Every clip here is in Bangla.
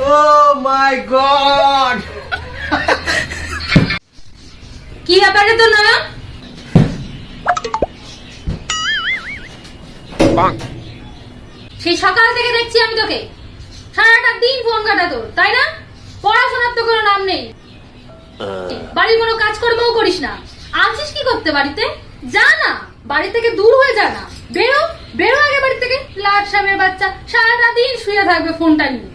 Oh my God! কি ব্যাপারে তো না? সেই সকাল থেকে দেখছি আমি তোকে সারাটা দিন ফোন ঘাটা তোর, তাই না? পড়াশোনার তো কোনো নাম নেই, বাড়ির কোনো কাজকর্মও করিস না। আছিস কি করতে বাড়িতে? যা না, বাড়ি থেকে দূর হয়ে যা না, বেরো বেরো আগে বাড়ি থেকে। লাট সামের বাচ্চা সারাটা দিন শুয়ে থাকবে ফোনটা নিয়ে।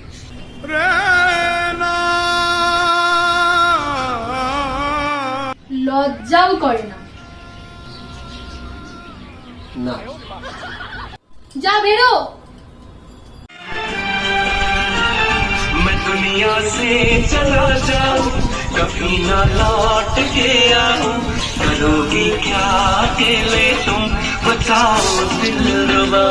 লজ্জাও করে না। না, যা বেরো। मैं दुनिया से चला जाऊं, कभी ना लौट के आऊं, करोगी क्या अकेले तुम, बताओ दिलरुबा।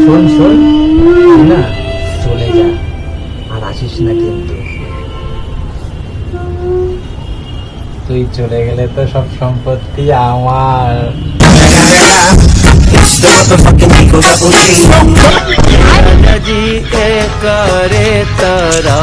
শোন শোন না, চলে যা, আর আসিস না কিন্তু। তুই চলে গেলে তো সব সম্পত্তি আমার। जी ए करे तरा